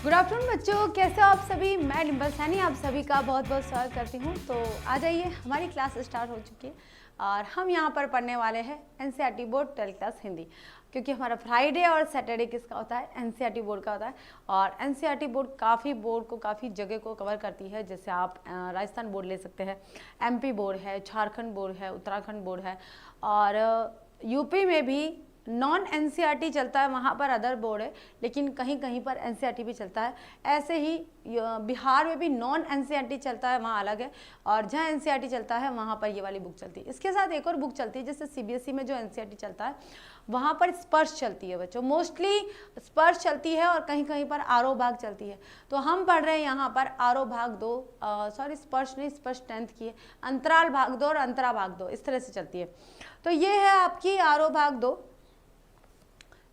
Good afternoon बच्चों, कैसे हो आप सभी। मैं डिम्पल सैनी आप सभी का बहुत बहुत स्वागत करती हूँ। तो आ जाइए, हमारी क्लास स्टार्ट हो चुकी है और हम यहाँ पर पढ़ने वाले हैं NCERT board 12th class Hindi, क्योंकि हमारा फ्राइडे और सैटरडे किसका होता है, एनसीईआरटी बोर्ड का होता है। और एनसीईआरटी बोर्ड काफ़ी जगह को कवर करती है। जैसे आप राजस्थान बोर्ड ले सकते हैं, एमपी बोर्ड है, झारखंड बोर्ड है, उत्तराखंड बोर्ड है, और यूपी में भी नॉन एनसीईआरटी चलता है, वहाँ पर अदर बोर्ड है, लेकिन कहीं कहीं पर एनसीईआरटी भी चलता है। ऐसे ही बिहार में भी नॉन एनसीईआरटी चलता है, वहाँ अलग है, और जहाँ एनसीईआरटी चलता है वहाँ पर ये वाली बुक चलती है। इसके साथ एक और बुक चलती है, जैसे सीबीएसई में जो एनसीईआरटी चलता है वहाँ पर स्पर्श चलती है बच्चों, मोस्टली स्पर्श चलती है और कहीं कहीं पर आरोह भाग चलती है। तो हम पढ़ रहे हैं यहाँ पर आरोह भाग 2, सॉरी स्पर्श नहीं, स्पर्श 10th की है, अंतराल भाग 2 और अंतरा भाग 2 इस तरह से चलती है। तो ये है आपकी आरोह भाग 2,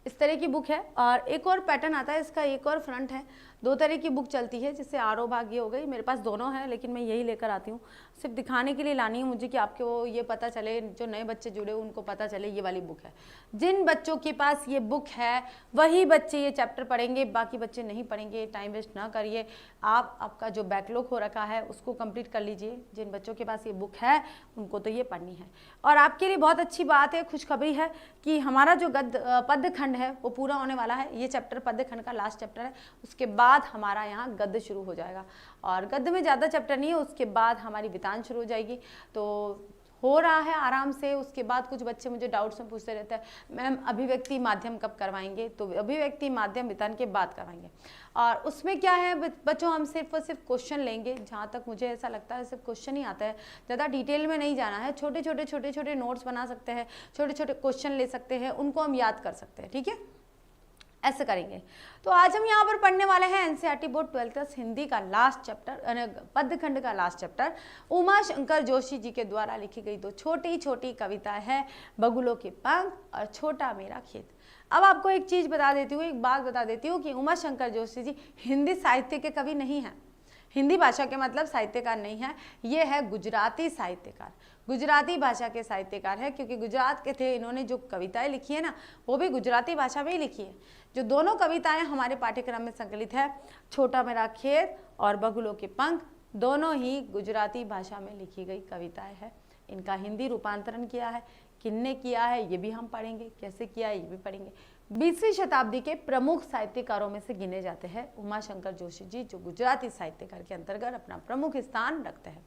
इस तरह की बुक है। और एक और पैटर्न आता है इसका, एक और फ्रंट है, दो तरह की बुक चलती है। जैसे आरोह भाग ये हो गई, मेरे पास दोनों है लेकिन मैं यही लेकर आती हूँ, सिर्फ दिखाने के लिए लानी है मुझे कि आपको ये पता चले, जो नए बच्चे जुड़े हो उनको पता चले ये वाली बुक है। जिन बच्चों के पास ये बुक है वही बच्चे ये चैप्टर पढ़ेंगे, बाकी बच्चे नहीं पढ़ेंगे। टाइम वेस्ट ना करिए, आपका जो बैकलॉग हो रखा है उसको कंप्लीट कर लीजिए। जिन बच्चों के पास ये बुक है उनको तो ये पढ़नी है। और आपके लिए बहुत अच्छी बात है, खुशखबरी है कि हमारा जो पद्य खंड है वो पूरा होने वाला है। ये चैप्टर पद्य खंड का लास्ट चैप्टर है, उसके बाद हमारा यहाँ गद्य शुरू हो जाएगा। और गद्य में ज़्यादा चैप्टर नहीं है, उसके बाद हमारी वितान शुरू हो जाएगी। तो हो रहा है आराम से। उसके बाद कुछ बच्चे मुझे डाउट्स में पूछते रहते हैं, मैम अभिव्यक्ति माध्यम कब करवाएंगे? तो अभिव्यक्ति माध्यम वितान के बाद करवाएंगे। और उसमें क्या है बच्चों, हम सिर्फ और सिर्फ क्वेश्चन लेंगे। जहाँ तक मुझे ऐसा लगता है सिर्फ क्वेश्चन ही आता है, ज़्यादा डिटेल में नहीं जाना है। छोटे छोटे नोट्स बना सकते हैं, छोटे छोटे क्वेश्चन ले सकते हैं, उनको हम याद कर सकते हैं, ठीक है, ऐसे करेंगे। तो आज हम यहाँ पर पढ़ने वाले हैं NCERT board 12th class Hindi का लास्ट चैप्टर, पद्य खंड का लास्ट चैप्टर। उमा शंकर जोशी जी के द्वारा लिखी गई दो छोटी छोटी कविता है, बगुलों के पंख और छोटा मेरा खेत। अब आपको एक चीज बता देती हूँ, एक बात बता देती हूँ कि उमा शंकर जोशी जी हिंदी साहित्य के कवि नहीं हैं। हिंदी भाषा के मतलब साहित्यकार नहीं है, ये है गुजराती साहित्यकार, गुजराती भाषा के साहित्यकार है। क्योंकि गुजरात के थे, इन्होंने जो कविताएं लिखी है ना वो भी गुजराती भाषा में ही लिखी है। जो दोनों कविताएं हमारे पाठ्यक्रम में संकलित है, छोटा मेरा खेत और बगुलों के पंख, दोनों ही गुजराती भाषा में लिखी गई कविताएं हैं। इनका हिंदी रूपांतरण किया है, किसने किया है ये भी हम पढ़ेंगे, कैसे किया है ये भी पढ़ेंगे। 20वीं शताब्दी के प्रमुख साहित्यकारों में से गिने जाते हैं उमा शंकर जोशी जी, जो गुजराती साहित्यकार के अंतर्गत अपना प्रमुख स्थान रखते हैं।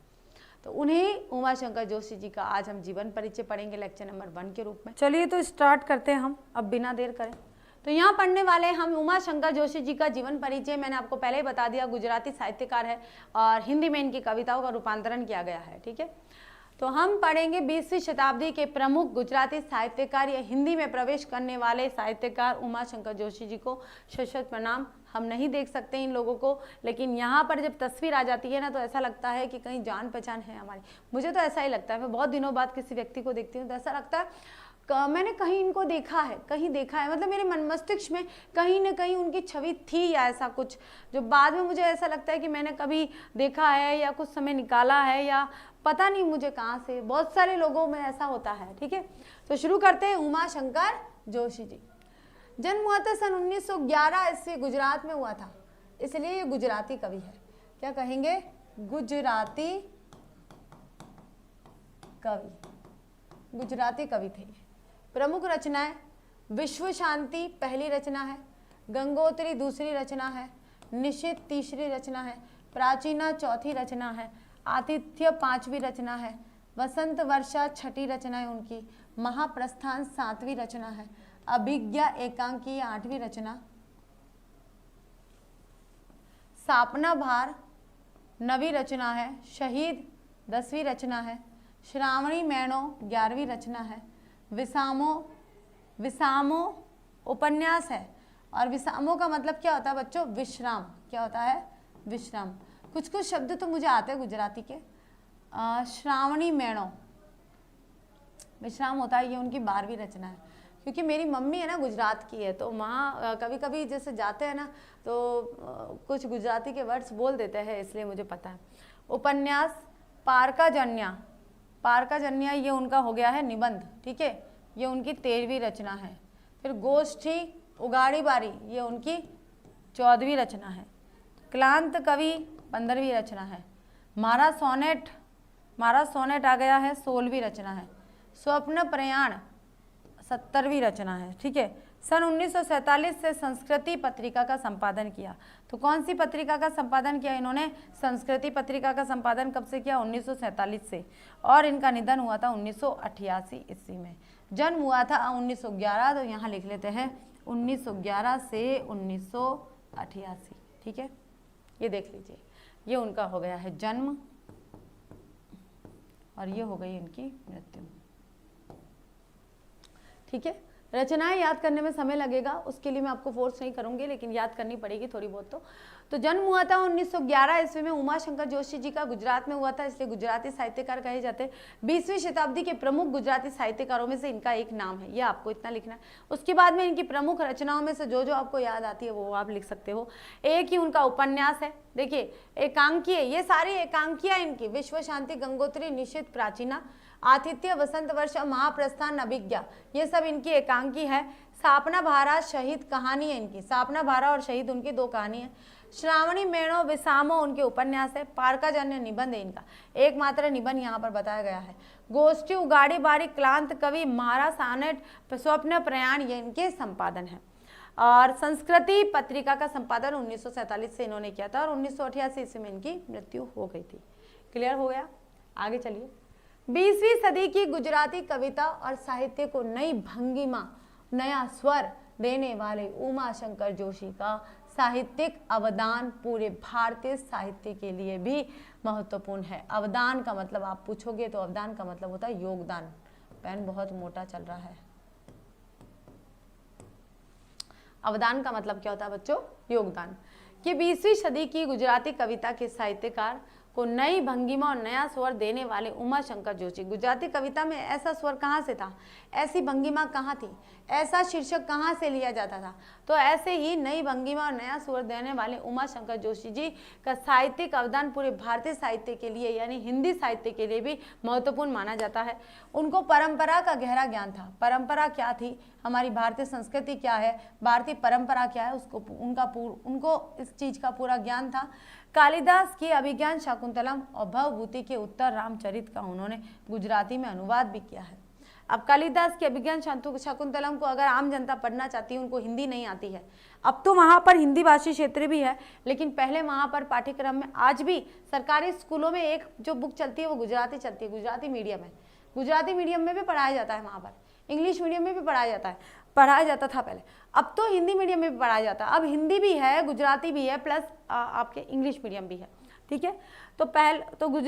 तो उन्हीं उमा शंकर जोशी जी का आज हम जीवन परिचय पढ़ेंगे लेक्चर नंबर 1 के रूप में। चलिए तो स्टार्ट करते हैं हम, अब बिना देर करें। तो यहाँ पढ़ने वाले हम उमा शंकर जोशी जी का जीवन परिचय। मैंने आपको पहले ही बता दिया, गुजराती साहित्यकार है और हिंदी में इनकी कविताओं का रूपांतरण किया गया है, ठीक है। तो हम पढ़ेंगे 20वीं शताब्दी के प्रमुख गुजराती साहित्यकार या हिंदी में प्रवेश करने वाले साहित्यकार उमा शंकर जोशी जी को शत प्रणाम। हम नहीं देख सकते इन लोगों को, लेकिन यहाँ पर जब तस्वीर आ जाती है ना तो ऐसा लगता है कि कहीं जान पहचान है हमारी। मुझे तो ऐसा ही लगता है, मैं बहुत दिनों बाद किसी व्यक्ति को देखती हूँ तो ऐसा लगता है मैंने कहीं इनको देखा है, कहीं देखा है, मतलब मेरे मन मस्तिष्क में कहीं ना कहीं उनकी छवि थी या ऐसा कुछ, जो बाद में मुझे ऐसा लगता है कि मैंने कभी देखा है या कुछ समय निकाला है या पता नहीं मुझे कहाँ से। बहुत सारे लोगों में ऐसा होता है, ठीक है। तो शुरू करते हैं। उमा शंकर जोशी जी, जन्म हुआ था सन 1911 ईस्वी, गुजरात में हुआ था, इसलिए ये गुजराती कवि है। क्या कहेंगे? गुजराती कवि, गुजराती कवि थे। प्रमुख रचनाएं, विश्व शांति पहली रचना है, गंगोत्री दूसरी रचना है, निशित तीसरी रचना है, प्राचीना चौथी रचना है, आतिथ्य पांचवी रचना है, वसंत वर्षा छठी रचना है उनकी, महाप्रस्थान सातवीं रचना है, अभिज्ञा एकांकी आठवीं रचना, सापना भार नवीं रचना है, शहीद 10वीं रचना है, श्रावणी मैणो 11वीं रचना है, विसामो उपन्यास है। और विसामो का मतलब क्या होता है बच्चों? विश्राम। क्या होता है? विश्राम। कुछ कुछ शब्द तो मुझे आते हैं गुजराती के। श्रावणी मैणो विश्राम होता है, ये उनकी 12वीं रचना है। क्योंकि मेरी मम्मी है ना गुजरात की है, तो वहाँ कभी कभी जैसे जाते हैं ना तो कुछ गुजराती के वर्ड्स बोल देते हैं, इसलिए मुझे पता है। उपन्यास पारकाजन्या, पारकाजन्या ये उनका हो गया है निबंध, ठीक है, ये उनकी 13वीं रचना है। फिर गोष्ठी उगाड़ी बारी, ये उनकी 14वीं रचना है। क्लांत कवि 15वीं रचना है। मारा सोनेट आ गया है, 16वीं रचना है। स्वप्न प्रयाण 70वीं रचना है। ठीक है, सन 1947 से संस्कृति पत्रिका का संपादन किया। तो कौन सी पत्रिका का संपादन किया इन्होंने? संस्कृति पत्रिका का संपादन कब से किया? 1947 से। और इनका निधन हुआ था 1988 ईस्वी में। जन्म हुआ था 1911, तो यहाँ लिख लेते हैं 1911 से 1988। ठीक है, ये देख लीजिए, ये उनका हो गया है जन्म और ये हो गई इनकी मृत्यु। ठीक है, रचनाएं याद करने में समय लगेगा, उसके लिए मैं आपको फोर्स नहीं करूंगी, लेकिन याद करनी पड़ेगी थोड़ी बहुत। तो जन्म हुआ था 1911 ईस्वी में उमा शंकर जोशी जी का, गुजरात में हुआ था, इसलिए गुजराती साहित्यकार कहे जाते हैं। 20वीं शताब्दी के प्रमुख गुजराती साहित्यकारों में से इनका एक नाम है, ये आपको इतना लिखना है। उसके बाद में इनकी प्रमुख रचनाओं में से जो जो आपको याद आती है वो आप लिख सकते हो। एक ही उनका उपन्यास है, देखिए एकांकी है, ये सारी एकांकियां इनकी, विश्व शांति, गंगोत्री, निषिद्ध, प्राचीना, आतिथ्य, वसंत वर्ष, महाप्रस्थान, अभिज्ञा, ये सब इनकी एकांकी है। सापना भारा, शहीद कहानी है इनकी, सापना भारा और शहीद उनकी दो कहानी है। श्रावणी मेणो विसामो उनके उपन्यास है। पारकाजन्य निबंध है इनका, एकमात्र निबंध यहाँ पर बताया गया है। गोष्ठी, उगाड़ी बारी, क्लांत कवि, मारा सानेट, स्वप्न प्रयाण, ये इनके संपादन है। और संस्कृति पत्रिका का संपादन 1947 से इन्होंने किया था और 1988 ईस्वी में इनकी मृत्यु हो गई थी। क्लियर हो गया? आगे चलिए। 20वीं सदी की गुजराती कविता और साहित्य को नई भंगिमा, नया स्वर देने वाले उमा शंकर जोशी का साहित्यिक अवदान पूरे भारतीय साहित्य के लिए भी महत्वपूर्ण है। अवदान का मतलब आप पूछोगे तो अवदान का मतलब होता है योगदान। पेन बहुत मोटा चल रहा है। अवदान का मतलब क्या होता है बच्चों? योगदान। कि 20वीं सदी की गुजराती कविता के साहित्यकार को नई भंगिमा और नया स्वर देने वाले उमा शंकर जोशी। गुजराती कविता में ऐसा स्वर कहाँ से था, ऐसी भंगिमा कहाँ थी, ऐसा शीर्षक कहाँ से लिया जाता था? तो ऐसे ही नई भंगिमा और नया स्वर देने वाले उमा शंकर जोशी जी का साहित्यिक अवदान पूरे भारतीय साहित्य के लिए यानी हिंदी साहित्य के लिए भी महत्वपूर्ण माना जाता है। उनको परंपरा का गहरा ज्ञान था। परंपरा क्या थी, हमारी भारतीय संस्कृति क्या है, भारतीय परंपरा क्या है, उनको इस चीज का पूरा ज्ञान था। कालिदास की अभिज्ञान शाकुंतलम और भवभूति के उत्तर रामचरित का उन्होंने गुजराती में अनुवाद भी किया है। अब कालिदास की अभिज्ञान शाकुंतलम को अगर आम जनता पढ़ना चाहती है, उनको हिंदी नहीं आती है, अब तो वहाँ पर हिंदी भाषी क्षेत्र भी है, लेकिन पहले वहाँ पर पाठ्यक्रम में आज भी सरकारी स्कूलों में एक जो बुक चलती है वो गुजराती चलती है, गुजराती मीडियम है। गुजराती मीडियम में भी पढ़ाया जाता है, वहाँ पर इंग्लिश मीडियम में भी पढ़ाया जाता था पहले। अब तो हिंदी मीडियम में भी पढ़ाया जाता है। अब हिंदी भी है, गुजराती भी है, प्लस आपके इंग्लिश मीडियम भी है। ठीक है, तो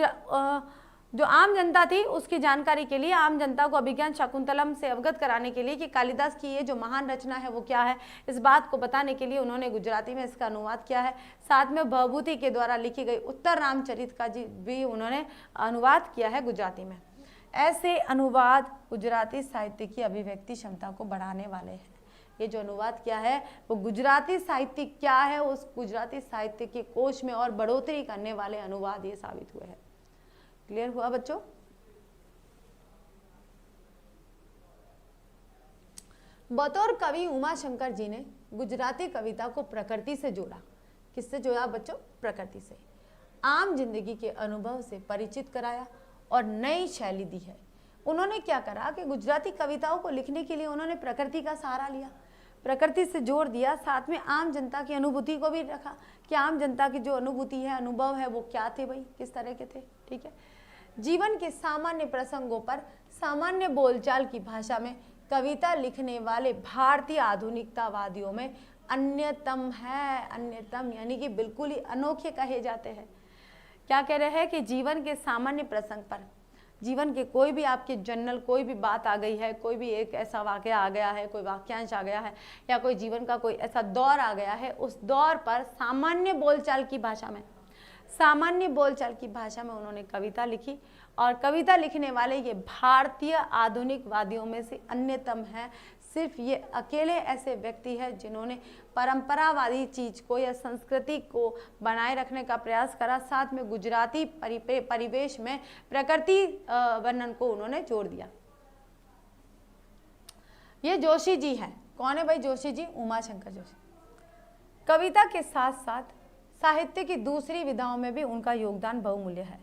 जो आम जनता थी उसकी जानकारी के लिए, आम जनता को अभिज्ञान शाकुंतलम से अवगत कराने के लिए कि कालिदास की ये जो महान रचना है वो क्या है, इस बात को बताने के लिए उन्होंने गुजराती में इसका अनुवाद किया है। साथ में भवभूति के द्वारा लिखी गई उत्तर रामचरित का भी उन्होंने अनुवाद किया है गुजराती में। ऐसे अनुवाद गुजराती साहित्य की अभिव्यक्ति क्षमता को बढ़ाने वाले हैं। ये जो अनुवाद किया है वो गुजराती साहित्य क्या है, उस गुजराती साहित्य के कोश में और बढ़ोतरी करने वाले अनुवाद ये साबित हुए हैं। क्लियर हुआ बच्चों? बतौर कवि उमा शंकर जी ने गुजराती कविता को प्रकृति से जोड़ा। किससे जोड़ा बच्चों? प्रकृति से। आम जिंदगी के अनुभव से परिचित कराया और नई शैली दी है। उन्होंने क्या करा कि गुजराती कविताओं को लिखने के लिए उन्होंने प्रकृति का सहारा लिया, प्रकृति से जोड़ दिया, साथ में आम जनता की अनुभूति को भी रखा कि आम जनता की जो अनुभूति है, अनुभव है, वो क्या थे भाई, किस तरह के थे। ठीक है, जीवन के सामान्य प्रसंगों पर सामान्य बोलचाल की भाषा में कविता लिखने वाले भारतीय आधुनिकतावादियों में अन्यतम है। अन्यतम यानी कि बिल्कुल ही अनोखे कहे जाते हैं। क्या कह रहे हैं कि जीवन के सामान्य प्रसंग पर, जीवन के कोई भी आपके जनरल कोई भी बात आ गई है, कोई भी एक ऐसा वाकया आ गया है, कोई वाक्यांश आ गया है, या कोई जीवन का कोई ऐसा दौर आ गया है, उस दौर पर सामान्य बोलचाल की भाषा में, सामान्य बोलचाल की भाषा में उन्होंने कविता लिखी। और कविता लिखने वाले ये भारतीय आधुनिकवादियों में से अन्यतम है। सिर्फ ये अकेले ऐसे व्यक्ति हैं जिन्होंने परंपरावादी चीज को या संस्कृति को बनाए रखने का प्रयास करा, साथ में गुजराती परिवेश में प्रकृति वर्णन को उन्होंने जोड़ दिया। ये जोशी जी हैं। कौन है भाई जोशी जी? उमा शंकर जोशी। कविता के साथ साथ साहित्य की दूसरी विधाओं में भी उनका योगदान बहुमूल्य है,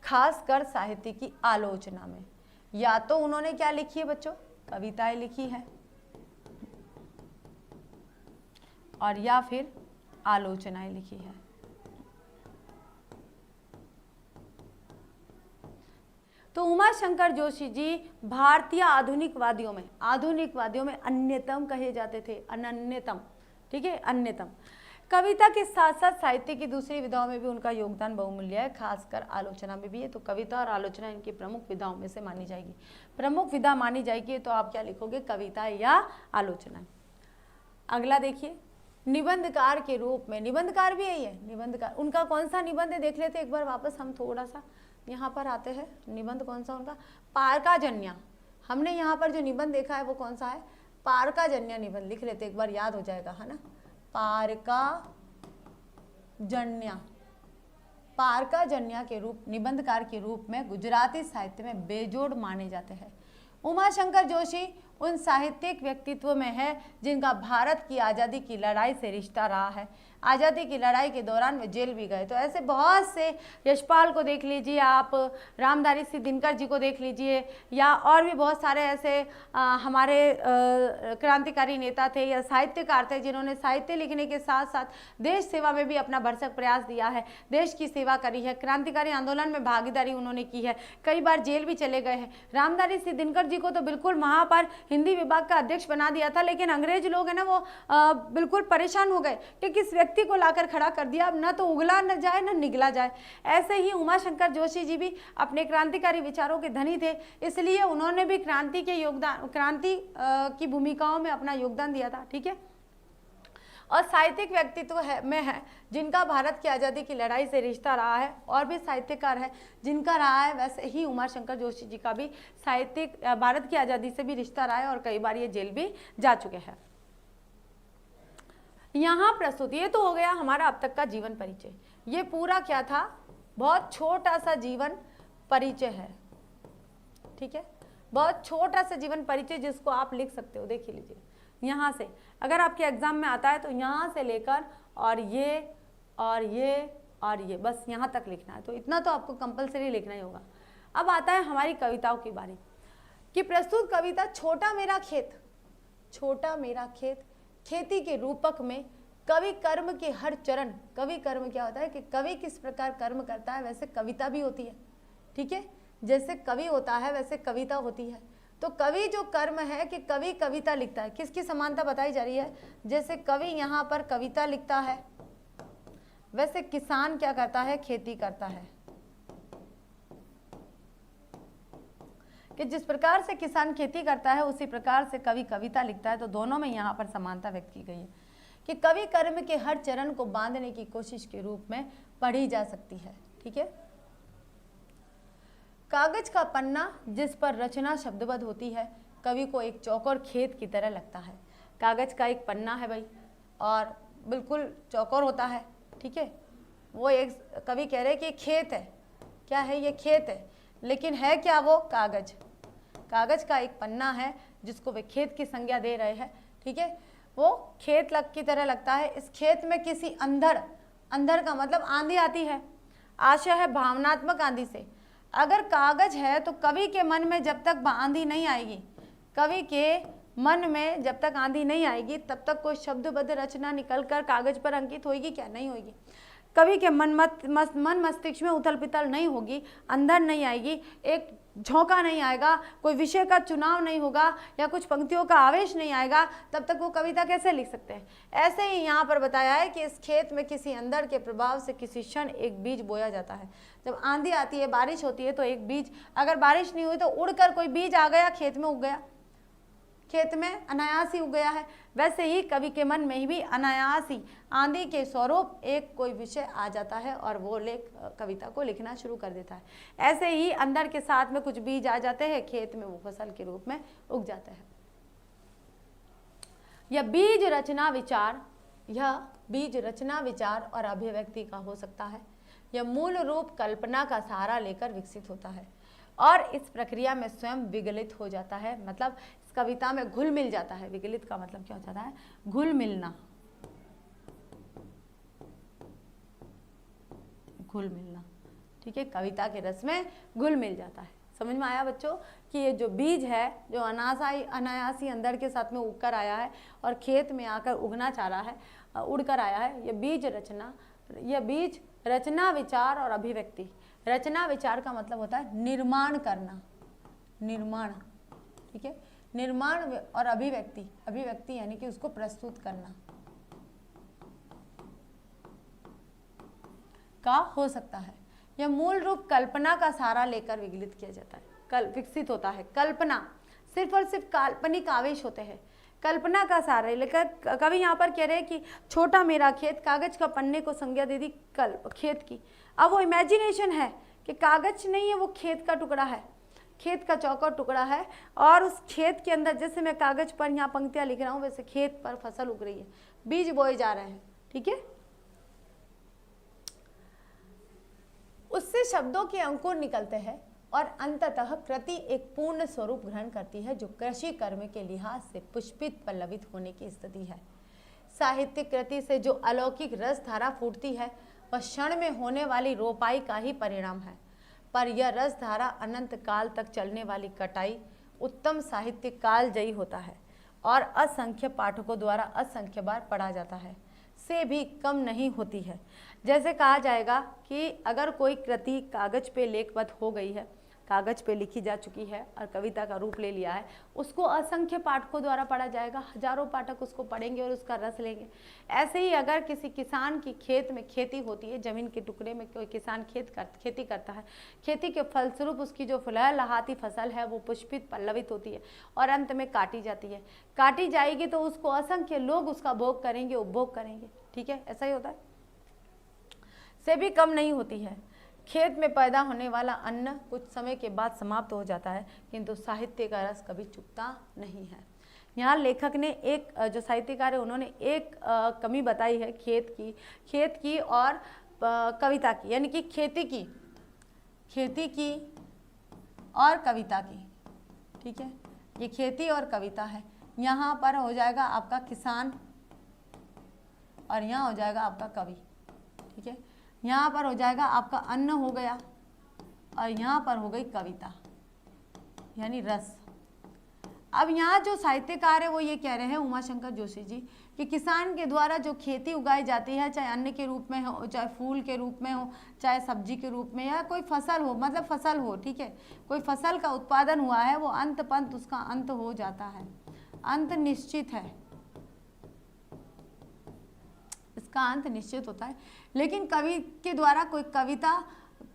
खासकर साहित्य की आलोचना में। या तो उन्होंने क्या लिखी है बच्चों, कविताएं लिखी है, और या फिर आलोचनाएं लिखी है। तो उमाशंकर जोशी जी भारतीय आधुनिकवादियों में अन्यतम कहे जाते थे, अनन्यतम, ठीक है, अन्यतम। कविता के साथ साथ साहित्य की दूसरी विधाओं में भी उनका योगदान बहुमूल्य है, खासकर आलोचना में भी है। तो कविता और आलोचना इनकी प्रमुख विधाओं में से मानी जाएगी। प्रमुख विधा मानी जाएगी तो आप क्या लिखोगे, कविता या आलोचना। अगला देखिए, निबंधकार के रूप में, निबंधकार भी यही है, निबंधकार। उनका कौन सा निबंध देख लेते एक बार वापस, हम थोड़ा सा यहाँ पर आते हैं। निबंध कौन सा उनका, पारकाजन्य। हमने यहाँ पर जो निबंध देखा है वो कौन सा है, पारकाजन्य निबंध। लिख लेते एक बार, याद हो जाएगा, है ना। पारकाजन्य के रूप, निबंधकार के रूप में गुजराती साहित्य में बेजोड़ माने जाते हैं। उमाशंकर जोशी उन साहित्यिक व्यक्तित्व में है जिनका भारत की आज़ादी की लड़ाई से रिश्ता रहा है। आज़ादी की लड़ाई के दौरान वे जेल भी गए। तो ऐसे बहुत से, यशपाल को देख लीजिए आप, रामधारी सिंह दिनकर जी को देख लीजिए, या और भी बहुत सारे ऐसे हमारे क्रांतिकारी नेता थे या साहित्यकार थे जिन्होंने साहित्य लिखने के साथ साथ देश सेवा में भी अपना भरसक प्रयास दिया है, देश की सेवा करी है, क्रांतिकारी आंदोलन में भागीदारी उन्होंने की है, कई बार जेल भी चले गए हैं। रामधारी सिंह दिनकर जी को तो बिल्कुल वहाँ पर हिंदी विभाग का अध्यक्ष बना दिया था, लेकिन अंग्रेज लोग है ना वो बिल्कुल परेशान हो गए कि किस व्यक्ति को लाकर खड़ा कर दिया, अब ना तो उगला न जाए ना निगला जाए। ऐसे ही उमाशंकर जोशी जी भी अपने क्रांतिकारी विचारों के धनी थे, इसलिए उन्होंने भी क्रांति की भूमिकाओं में अपना योगदान दिया था, ठीक है। और साहित्यिक व्यक्तित्व में है जिनका भारत की आज़ादी की लड़ाई से रिश्ता रहा है, और भी साहित्यकार है जिनका रहा है, वैसे ही उमाशंकर जोशी जी का भी साहित्यिक भारत की आज़ादी से भी रिश्ता रहा है, और कई बार ये जेल भी जा चुके हैं। यहाँ प्रस्तुत, ये तो हो गया हमारा अब तक का जीवन परिचय। ये पूरा क्या था, बहुत छोटा सा जीवन परिचय है, ठीक है, बहुत छोटा सा जीवन परिचय जिसको आप लिख सकते हो। देख लीजिए यहाँ से, अगर आपके एग्जाम में आता है तो यहाँ से लेकर और ये और ये और ये, बस यहाँ तक लिखना है। तो इतना तो आपको कंपलसरी लिखना ही होगा। अब आता है हमारी कविताओं की बारी कि प्रस्तुत कविता छोटा मेरा खेत, छोटा मेरा खेत, खेती के रूपक में कवि कर्म के हर चरण, कवि कर्म क्या होता है कि कवि किस प्रकार कर्म करता है, वैसे कविता भी होती है, ठीक है। जैसे कवि होता है वैसे कविता होती है। तो कवि जो कर्म है कि कवि कविता लिखता है, किसकी समानता बताई जा रही है, जैसे कवि यहाँ पर कविता लिखता है, वैसे किसान क्या करता है, खेती करता है। कि जिस प्रकार से किसान खेती करता है उसी प्रकार से कवि कविता लिखता है। तो दोनों में यहाँ पर समानता व्यक्त की गई है कि कवि कर्म के हर चरण को बांधने की कोशिश के रूप में पढ़ी जा सकती है, ठीक है। कागज का पन्ना जिस पर रचना शब्दबद्ध होती है कवि को एक चौकोर खेत की तरह लगता है। कागज का एक पन्ना है भाई, और बिल्कुल चौकोर होता है, ठीक है। वो एक कवि कह रहे हैं कि खेत है, क्या है ये, खेत है, लेकिन है क्या वो, कागज। कागज का एक पन्ना है जिसको वे खेत की संज्ञा दे रहे हैं, ठीक है। वो खेत की तरह लगता है। इस खेत में किसी अंधर का मतलब आंधी आती है, आशय है भावनात्मक आंधी से। अगर कागज है तो कवि के मन में जब तक आंधी नहीं आएगी, कवि के मन में जब तक आंधी नहीं आएगी तब तक कोई शब्दबद्ध रचना निकलकर कागज पर अंकित होगी क्या, नहीं होगी। कवि के मन मस्तिष्क में उथल पुथल नहीं होगी, अंदर नहीं आएगी, एक झोंका नहीं आएगा, कोई विषय का चुनाव नहीं होगा या कुछ पंक्तियों का आवेश नहीं आएगा, तब तक वो कविता कैसे लिख सकते हैं। ऐसे ही यहाँ पर बताया है कि इस खेत में किसी अंदर के प्रभाव से किसी क्षण एक बीज बोया जाता है। जब आंधी आती है, बारिश होती है तो एक बीज, अगर बारिश नहीं हुई तो उड़कर कोई बीज आ गया, खेत में उग गया, खेत में अनायास ही उग गया है। वैसे ही कवि के मन में भी अनायास ही आंधी के स्वरूप एक कोई विषय आ जाता है और वो कविता को लिखना शुरू कर देता है। ऐसे ही अंदर के साथ में कुछ बीज आ जाते हैं, खेत में वो फसल के रूप में उग जाते हैं। यह बीज रचना विचार और अभिव्यक्ति का हो सकता है। यह मूल रूप कल्पना का सहारा लेकर विकसित होता है और इस प्रक्रिया में स्वयं विगलित हो जाता है, मतलब इस कविता में घुल मिल जाता है। विगलित का मतलब क्या हो जाता है, घुल मिलना। घुल मिलना, ठीक है, कविता के रस में घुल मिल जाता है। समझ में आया बच्चों कि ये जो बीज है जो अनायासी अंदर के साथ में उगकर आया है और खेत में आकर उगना चाह रहा है, उड़कर आया है, ये बीज रचना विचार और अभिव्यक्ति। रचना विचार का मतलब होता है निर्माण करना, निर्माण, ठीक है, निर्माण और अभिव्यक्ति यानी कि उसको प्रस्तुत करना का हो सकता है। यह मूल रूप कल्पना का सहारा लेकर विकसित किया जाता है, विकसित होता है। कल्पना सिर्फ और सिर्फ काल्पनिक आवेश होते हैं, कल्पना का सहारा लेकर कवि यहाँ पर कह रहे हैं कि छोटा मेरा खेत, कागज का पन्ने को संज्ञा दे दी खेत की। अब वो इमेजिनेशन है कि कागज नहीं है, वो खेत का टुकड़ा है, खेत का चौकोर टुकड़ा है, और उस खेत के अंदर जैसे मैं कागज पर यहाँ पंक्तियाँ लिख रहा हूँ वैसे खेत पर फसल उग रही है, बीज बोए जा रहे हैं, ठीक है। उससे शब्दों के अंकुर निकलते हैं और अंततः कृति एक पूर्ण स्वरूप ग्रहण करती है जो कृषि कर्म के लिहाज से पुष्पित पल्लवित होने की स्थिति है। साहित्यिक कृति से जो अलौकिक रस धारा फूटती है वह क्षण में होने वाली रोपाई का ही परिणाम है, पर यह रस धारा अनंत काल तक चलने वाली कटाई उत्तम साहित्य कालजयी होता है और असंख्य पाठकों द्वारा असंख्य बार पढ़ा जाता है से भी कम नहीं होती है। जैसे कहा जाएगा कि अगर कोई कृति कागज पे लेखबद्ध हो गई है, कागज पे लिखी जा चुकी है और कविता का रूप ले लिया है, उसको असंख्य पाठकों द्वारा पढ़ा जाएगा, हजारों पाठक उसको पढ़ेंगे और उसका रस लेंगे। ऐसे ही अगर किसी किसान की खेत में खेती होती है, जमीन के टुकड़े में कोई किसान खेती करता है, खेती के फलस्वरूप उसकी जो लहलहाती फसल है वो पुष्पित पल्लवित होती है और अंत में काटी जाती है। काटी जाएगी तो उसको असंख्य लोग उसका भोग करेंगे, उपभोग करेंगे, ठीक है, ऐसा ही होता है, से भी कम नहीं होती है। खेत में पैदा होने वाला अन्न कुछ समय के बाद समाप्त हो जाता है, किंतु साहित्य का रस कभी चुकता नहीं है। यहाँ लेखक ने एक जो साहित्यकार है उन्होंने एक कमी बताई है खेत की और कविता की, यानी कि खेती की और कविता की, ठीक है, ये खेती और कविता है। यहाँ पर हो जाएगा आपका किसान और यहाँ हो जाएगा आपका कवि, ठीक है, यहाँ पर हो जाएगा आपका अन्न हो गया और यहाँ पर हो गई कविता यानी रस। अब यहाँ जो साहित्यकार है वो ये कह रहे हैं उमाशंकर जोशी जी कि किसान के द्वारा जो खेती उगाई जाती है, चाहे अन्न के रूप में हो, चाहे फूल के रूप में हो, चाहे सब्जी के रूप में, या कोई फसल हो, मतलब फसल हो, ठीक है, कोई फसल का उत्पादन हुआ है, वो अंत पंत उसका अंत हो जाता है, अंत निश्चित है, इसका अंत निश्चित होता है। लेकिन कवि के द्वारा कोई कविता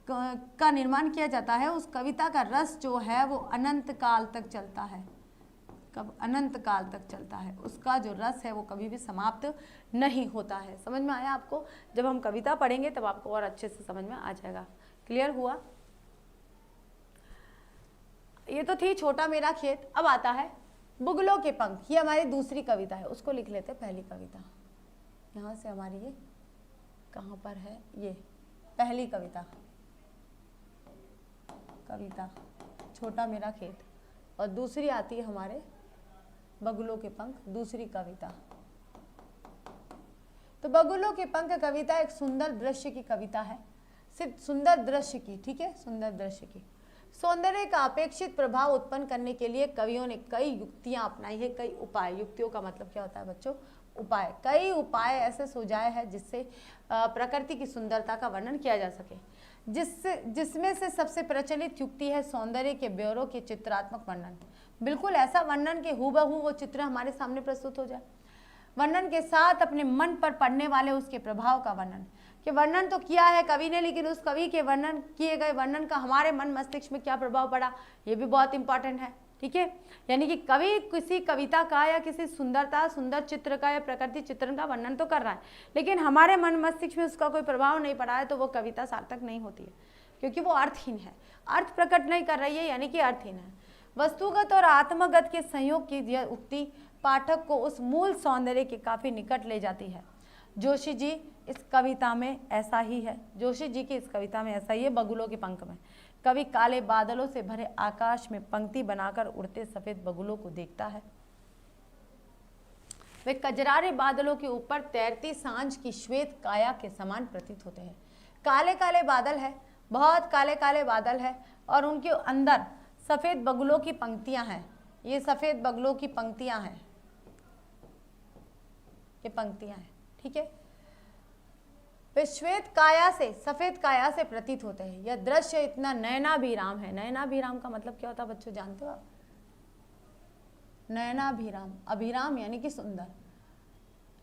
का निर्माण किया जाता है, उस कविता का रस जो है वो अनंत काल तक चलता है, कब अनंत काल तक चलता है, उसका जो रस है वो कभी भी समाप्त नहीं होता है। समझ में आया आपको? जब हम कविता पढ़ेंगे तब आपको और अच्छे से समझ में आ जाएगा। क्लियर हुआ? ये तो थी छोटा मेरा खेत। अब आता है बुगलों के पंख। ये हमारी दूसरी कविता है, उसको लिख लेते हैं पहली कविता। यहाँ से हमारी ये कहाँ पर है, ये पहली कविता छोटा मेरा खेत, और दूसरी आती है हमारे बगुलों के पंख, दूसरी कविता। तो बगुलों के पंख कविता एक सुंदर दृश्य की कविता है, सिर्फ सुंदर दृश्य की, ठीक है, सुंदर दृश्य की। सौंदर्य का अपेक्षित प्रभाव उत्पन्न करने के लिए कवियों ने कई युक्तियां अपनाई है, कई उपाय। युक्तियों का मतलब क्या होता है बच्चों? उपाय। कई उपाय ऐसे सुझाए हैं जिससे प्रकृति की सुंदरता का वर्णन किया जा सके, जिसमें से सबसे प्रचलित युक्ति है सौंदर्य के ब्यौरों के चित्रात्मक वर्णन। बिल्कुल ऐसा वर्णन के हूबहू वो चित्र हमारे सामने प्रस्तुत हो जाए, वर्णन के साथ अपने मन पर पड़ने वाले उसके प्रभाव का वर्णन। कि वर्णन तो किया है कवि ने, लेकिन उस कवि के वर्णन किए गए वर्णन का हमारे मन मस्तिष्क में क्या प्रभाव पड़ा, ये भी बहुत इंपॉर्टेंट है, ठीक है। यानी कि कवि किसी कविता का या किसी सुंदर चित्र का या प्रकृति चित्रण का वर्णन तो कर रहा है, लेकिन हमारे मन मस्तिष्क में उसका कोई प्रभाव नहीं पड़ा है, तो वो कविता सार्थक नहीं होती है, क्योंकि वो अर्थहीन है, अर्थ प्रकट नहीं कर रही है, यानी कि अर्थहीन है। वस्तुगत और आत्मगत के संयोग की यह उक्ति पाठक को उस मूल सौंदर्य के काफी निकट ले जाती है। जोशी जी इस कविता में ऐसा ही है, जोशी जी की इस कविता में ऐसा ही है। बगुलों के पंख में कवि काले बादलों से भरे आकाश में पंक्ति बनाकर उड़ते सफेद बगुलों को देखता है। वे कजरारे बादलों के ऊपर तैरती सांझ की श्वेत काया के समान प्रतीत होते हैं। काले काले बादल है, बहुत काले काले बादल है और उनके अंदर सफ़ेद बगुलों की पंक्तियां हैं। ये सफ़ेद बगुलों की पंक्तियां हैं, ये पंक्तियां हैं, ठीक है। वे श्वेत काया से, सफ़ेद काया से प्रतीत होते हैं। यह दृश्य इतना नयनाभिराम है। नयनाभिराम का मतलब क्या होता है बच्चों, जानते हो आप? नयनाभिराम, अभिराम यानी कि सुंदर,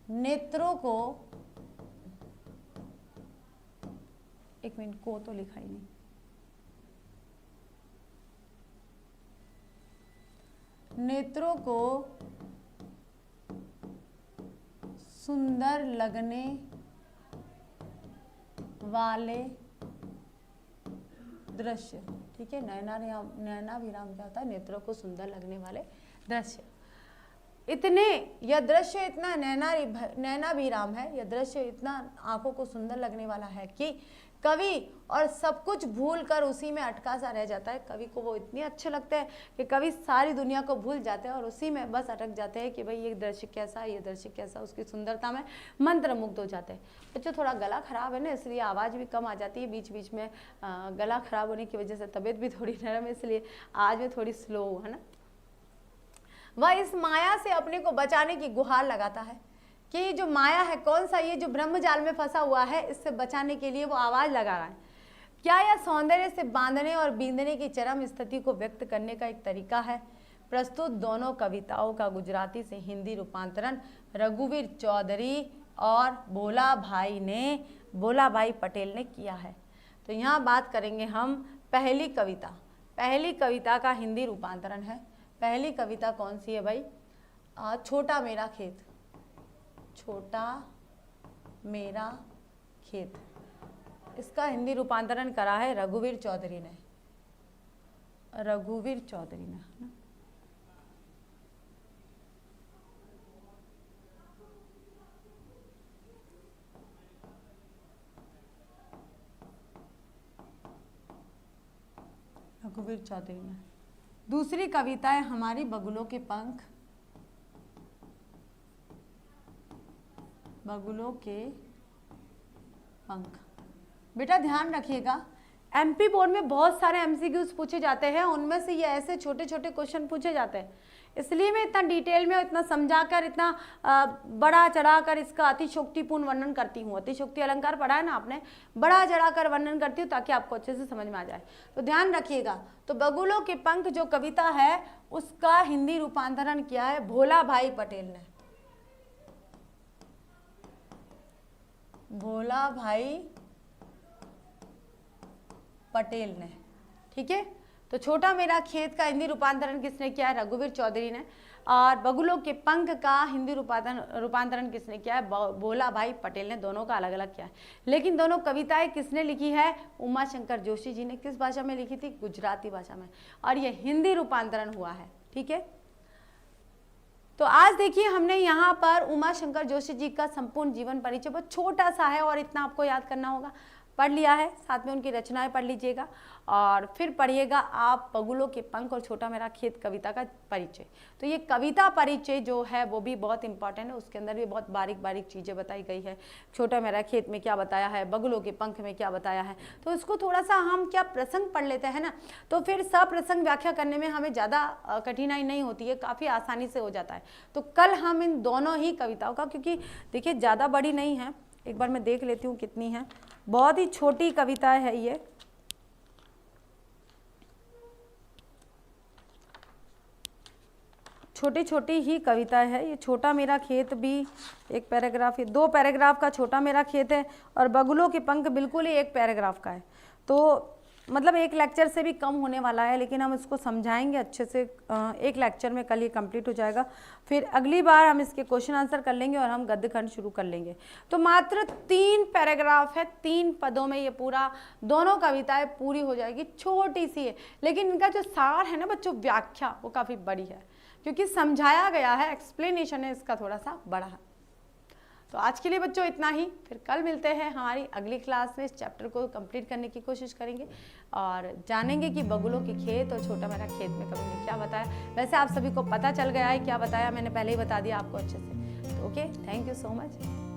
नेत्रों को, एक मिनट, को तो लिखा ही नहीं, नेत्रों को सुंदर लगने वाले दृश्य, ठीक है। नयनाभिराम क्या होता है? नेत्रों को सुंदर लगने वाले दृश्य। इतने, यह दृश्य इतना नयनाभिराम है, यह दृश्य इतना आंखों को सुंदर लगने वाला है कि कवि और सब कुछ भूल कर उसी में अटका सा रह जाता है। कवि को वो इतने अच्छे लगते हैं कि कवि सारी दुनिया को भूल जाते हैं और उसी में बस अटक जाते हैं कि भाई ये दृश्य कैसा, ये दृश्य कैसा, उसकी सुंदरता में मंत्रमुग्ध हो जाते हैं। बच्चों थोड़ा गला खराब है ना, इसलिए आवाज़ भी कम आ जाती है बीच बीच में। गला खराब होने की वजह से तबीयत भी थोड़ी नरम है, इसलिए आज में थोड़ी स्लो है ना। वह इस माया से अपने को बचाने की गुहार लगाता है कि ये जो माया है, कौन सा, ये जो ब्रह्मजाल में फंसा हुआ है, इससे बचाने के लिए वो आवाज़ लगा रहा है। क्या यह सौंदर्य से बांधने और बींधने की चरम स्थिति को व्यक्त करने का एक तरीका है? प्रस्तुत दोनों कविताओं का गुजराती से हिंदी रूपांतरण रघुवीर चौधरी और भोला भाई पटेल ने किया है। तो यहाँ बात करेंगे हम पहली कविता। पहली कविता का हिंदी रूपांतरण है। पहली कविता कौन सी है भाई? छोटा मेरा खेत। छोटा मेरा खेत, इसका हिंदी रूपांतरण करा है रघुवीर चौधरी ने। रघुवीर चौधरी ने, है ना। रघुवीर चौधरी ने। दूसरी कविता है हमारी बगुलों के पंख। बगुलों के पंख। बेटा ध्यान रखिएगा, एमपी बोर्ड में बहुत सारे एमसीक्यूज पूछे जाते हैं, उनमें से ये ऐसे छोटे छोटे क्वेश्चन पूछे जाते हैं, इसलिए मैं इतना डिटेल में, इतना समझाकर, इतना बड़ा चढ़ाकर इसका अतिशोक्तिपूर्ण वर्णन करती हूँ। अतिशोक्ति अलंकार पढ़ा है ना आपने, बड़ा चढ़ाकर वर्णन करती हूँ ताकि आपको अच्छे से समझ में आ जाए। तो ध्यान रखिएगा। तो बगुलों के पंख जो कविता है उसका हिंदी रूपांतरण किया है भोला भाई पटेल ने। भोला भाई पटेल ने, ठीक है। तो छोटा मेरा खेत का हिंदी रूपांतरण किसने किया है? रघुवीर चौधरी ने। और बगुलों के पंख का हिंदी रूपांतरण किसने किया है? भोला भाई पटेल ने। दोनों का अलग अलग किया है, लेकिन दोनों कविताएं किसने लिखी है? उमा शंकर जोशी जी ने। किस भाषा में लिखी थी? गुजराती भाषा में। और ये हिंदी रूपांतरण हुआ है, ठीक है। तो आज देखिए हमने यहाँ पर उमा शंकर जोशी जी का संपूर्ण जीवन परिचय, बहुत छोटा सा है और इतना आपको याद करना होगा, पढ़ लिया है। साथ में उनकी रचनाएं पढ़ लीजिएगा और फिर पढ़िएगा आप बगुलों के पंख और छोटा मेरा खेत कविता का परिचय। तो ये कविता परिचय जो है वो भी बहुत इंपॉर्टेंट है, उसके अंदर भी बहुत बारीक बारीक चीज़ें बताई गई है। छोटा मेरा खेत में क्या बताया है, बगुलों के पंख में क्या बताया है। तो इसको थोड़ा सा हम क्या प्रसंग पढ़ लेते हैं ना, तो फिर सप्रसंग व्याख्या करने में हमें ज़्यादा कठिनाई नहीं होती है, काफ़ी आसानी से हो जाता है। तो कल हम इन दोनों ही कविताओं का, क्योंकि देखिए ज़्यादा बड़ी नहीं है, एक बार मैं देख लेती हूँ कितनी है, बहुत ही छोटी कविता है ये। छोटी छोटी ही कविता है ये। छोटा मेरा खेत भी एक पैराग्राफ है, 2 पैराग्राफ का छोटा मेरा खेत है, और बगुलों के पंख बिल्कुल ही 1 पैराग्राफ का है। तो मतलब 1 लेक्चर से भी कम होने वाला है, लेकिन हम इसको समझाएंगे अच्छे से। 1 लेक्चर में कल ये कंप्लीट हो जाएगा। फिर अगली बार हम इसके क्वेश्चन आंसर कर लेंगे और हम गद्य खंड शुरू कर लेंगे। तो मात्र 3 पैराग्राफ है, 3 पदों में ये पूरा दोनों कविताएं पूरी हो जाएगी। छोटी सी है, लेकिन इनका जो सार है ना बच्चों, व्याख्या, वो काफ़ी बड़ी है, क्योंकि समझाया गया है, एक्सप्लेनेशन है इसका थोड़ा सा बड़ा है। तो आज के लिए बच्चों इतना ही, फिर कल मिलते हैं हमारी अगली क्लास में। इस चैप्टर को कंप्लीट करने की कोशिश करेंगे और जानेंगे कि बगुलों के खेत और छोटा मेरा खेत में कवि ने क्या बताया। वैसे आप सभी को पता चल गया है क्या बताया, मैंने पहले ही बता दिया आपको अच्छे से। तो okay, thank you so much.